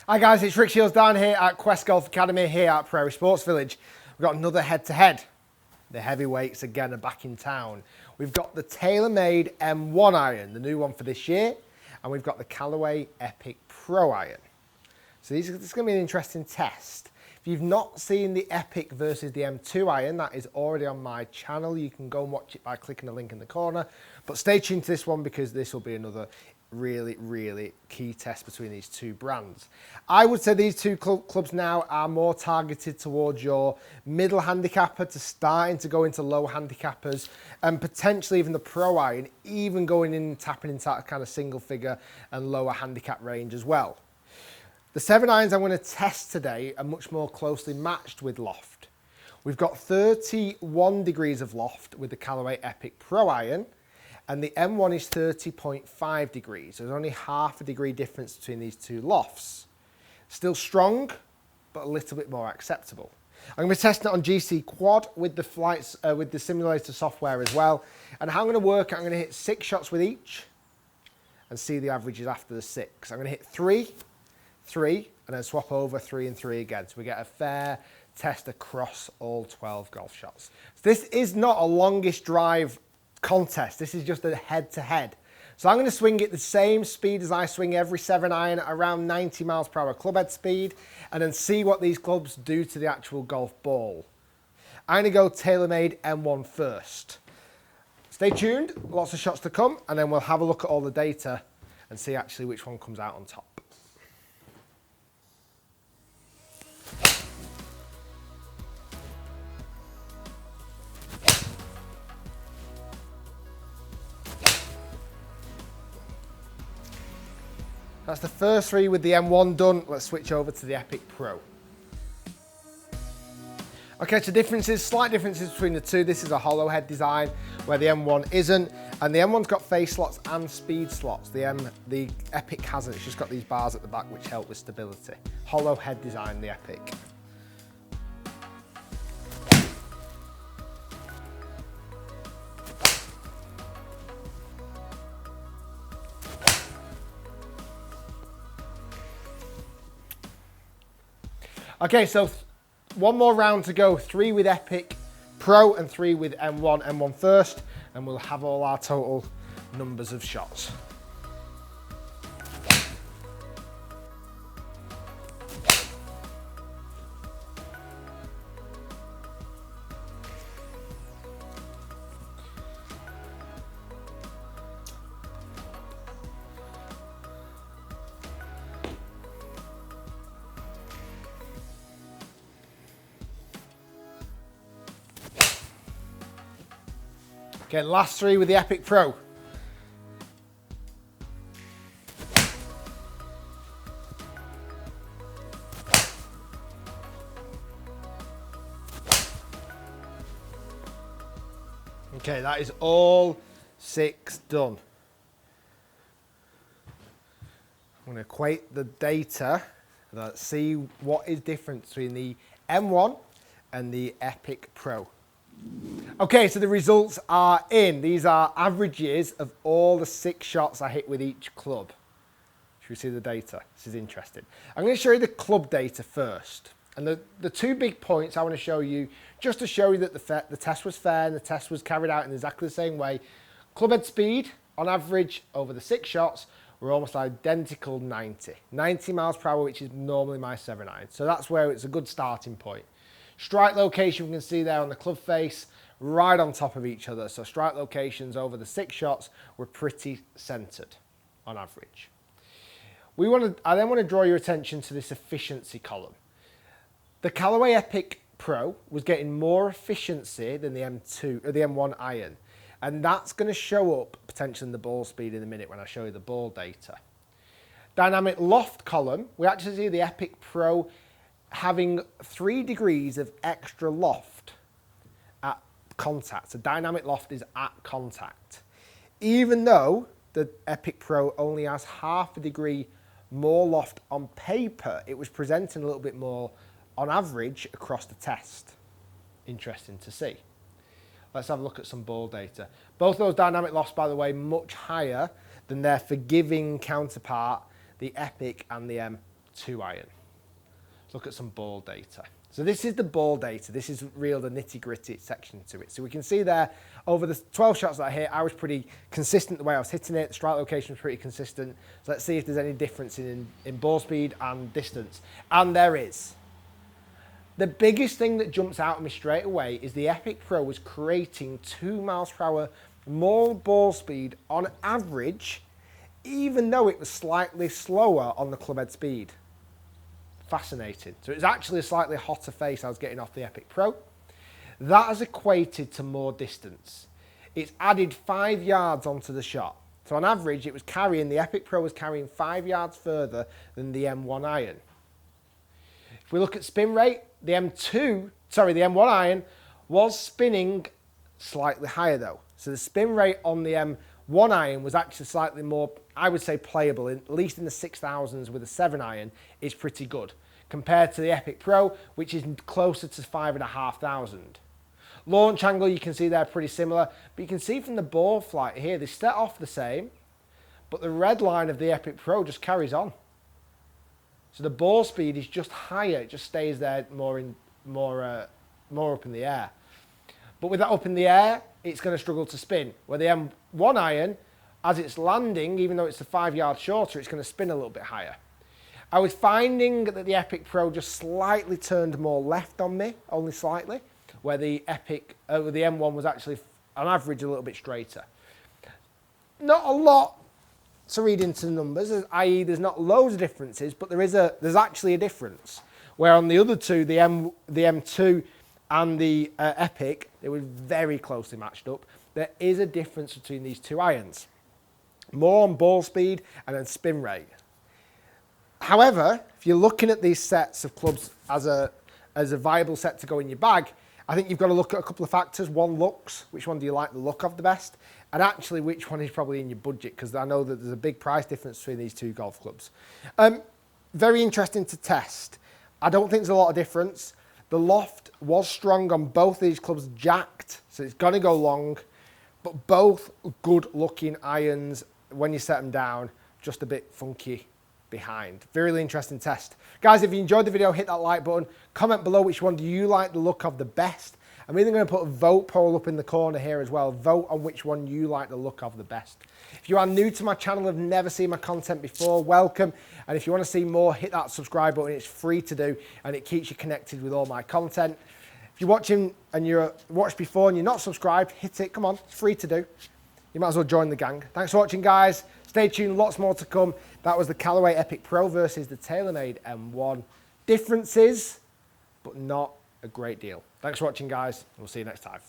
Hi guys, it's Rick Shiels down here at Quest Golf Academy here at Prairie Sports Village. We've got another head-to-head. The heavyweights again are back in town. We've got the TAYLORMADE M1 iron, the new one for this year, and we've got the Callaway Epic Pro iron. So this is going to be an interesting test. If you've not seen the Epic versus the M2 iron, that is already on my channel. You can go and watch it by clicking the link in the corner. But stay tuned to this one because this will be another really key test between these two brands. I would say these two clubs now are more targeted towards your middle handicapper to starting to go into low handicappers, and potentially even the Pro iron, even going in and tapping into that kind of single figure and lower handicap range as well. The 7 irons I'm going to test today are much more closely matched with Loft. We've got 31 degrees of Loft with the Callaway Epic Pro iron, and the M1 is 30.5 degrees. So there's only half a degree difference between these two lofts. Still strong, but a little bit more acceptable. I'm going to be testing it on GC Quad with the flights, with the simulator software as well. And how I'm going to work it, I'm going to hit 6 shots with each and see the averages after the 6. I'm going to hit 3, 3, and then swap over 3 and 3 again. So we get a fair test across all 12 golf shots. So this is not a longest drive contest. This is just a head-to-head. So I'm going to swing it the same speed as I swing every 7 iron, around 90 miles per hour club head speed, and then see what these clubs do to the actual golf ball. I'm going to go TAYLORMADE M1 first. Stay tuned, lots of shots to come, and then we'll have a look at all the data and see actually which one comes out on top. That's the first 3 with the M1 done. Let's switch over to the Epic Pro. Okay, so slight differences between the two. This is a hollow head design where the M1 isn't, and the M1's got face slots and speed slots. The Epic hasn't. It's just got these bars at the back which help with stability. Hollow head design, the Epic. Okay, so one more round to go. 3 with Epic Pro and 3 with M1. M1 first, and we'll have all our total numbers of shots. Okay, last 3 with the Epic Pro. Okay, that is all 6 done. I'm going to equate the data and see what is different between the M1 and the Epic Pro. Okay, so the results are in. These are averages of all the 6 shots I hit with each club. Should we see the data? This is interesting. I'm going to show you the club data first. And the 2 big points I want to show you, just to show you that the test was fair and the test was carried out in exactly the same way. Club head speed, on average, over the 6 shots, were almost identical 90. 90 miles per hour, which is normally my 7 iron. So that's where it's a good starting point. Strike location, we can see there on the club face, right on top of each other. So strike locations over the 6 shots were pretty centered on average. I then want to draw your attention to this efficiency column. The Callaway Epic Pro was getting more efficiency than the M2 or the M1 iron, and that's going to show up potentially in the ball speed in a minute when I show you the ball data. Dynamic loft column, we actually see the Epic Pro having 3 degrees of extra loft at contact. So dynamic loft is at contact. Even though the Epic Pro only has half a degree more loft on paper, it was presenting a little bit more on average across the test. Interesting to see. Let's have a look at some ball data. Both those dynamic lofts, by the way, much higher than their forgiving counterpart, the Epic and the 2 iron. Let's look at some ball data. So this is the ball data. This is real, the nitty-gritty section to it. So we can see there, over the 12 shots that I hit, I was pretty consistent the way I was hitting it. The strike location was pretty consistent. So let's see if there's any difference in ball speed and distance. And there is. The biggest thing that jumps out at me straight away is the Epic Pro was creating 2 miles per hour more ball speed on average, even though it was slightly slower on the club head speed. Fascinating. So it's actually a slightly hotter face I was getting off the Epic Pro. That has equated to more distance. It's added 5 yards onto the shot. So on average, it was carrying, the Epic Pro was carrying 5 yards further than the M1 iron. If we look at spin rate, the M1 iron was spinning slightly higher though. So the spin rate on the M1 iron was actually slightly more, I would say, playable, at least in the 6,000s with a 7 iron is pretty good, compared to the Epic Pro, which is closer to 5,500. Launch angle, you can see they're pretty similar, but you can see from the ball flight here, they set off the same, but the red line of the Epic Pro just carries on. So the ball speed is just higher, it just stays there more up in the air. But with that up in the air, it's going to struggle to spin. Where the M1 iron, as it's landing, even though it's a 5 yards shorter, it's going to spin a little bit higher. I was finding that the Epic Pro just slightly turned more left on me, only slightly, where the M1 was actually, on average, a little bit straighter. Not a lot to read into the numbers, i.e. there's not loads of differences, but there's actually a difference. Where on the other two, the M2 and the Epic, they were very closely matched up. There is a difference between these 2 irons. More on ball speed and then spin rate. However, if you're looking at these sets of clubs as a viable set to go in your bag, I think you've got to look at a couple of factors. One, looks. Which one do you like the look of the best? And actually, which one is probably in your budget? Because I know that there's a big price difference between these 2 golf clubs. Very interesting to test. I don't think there's a lot of difference. The Loft was strong on both these clubs, jacked, so it's going to go long, but both good looking irons when you set them down, just a bit funky behind. Very interesting test. Guys, if you enjoyed the video, hit that like button, comment below which one do you like the look of the best. I'm even going to put a vote poll up in the corner here as well. Vote on which one you like the look of the best. If you are new to my channel, have never seen my content before, welcome. And if you want to see more, hit that subscribe button. It's free to do and it keeps you connected with all my content. If you're watching and you're watched before and you're not subscribed, hit it. Come on, it's free to do. You might as well join the gang. Thanks for watching, guys. Stay tuned, lots more to come. That was the Callaway Epic Pro versus the TaylorMade M1. Differences, but not a great deal. Thanks for watching, guys. We'll see you next time.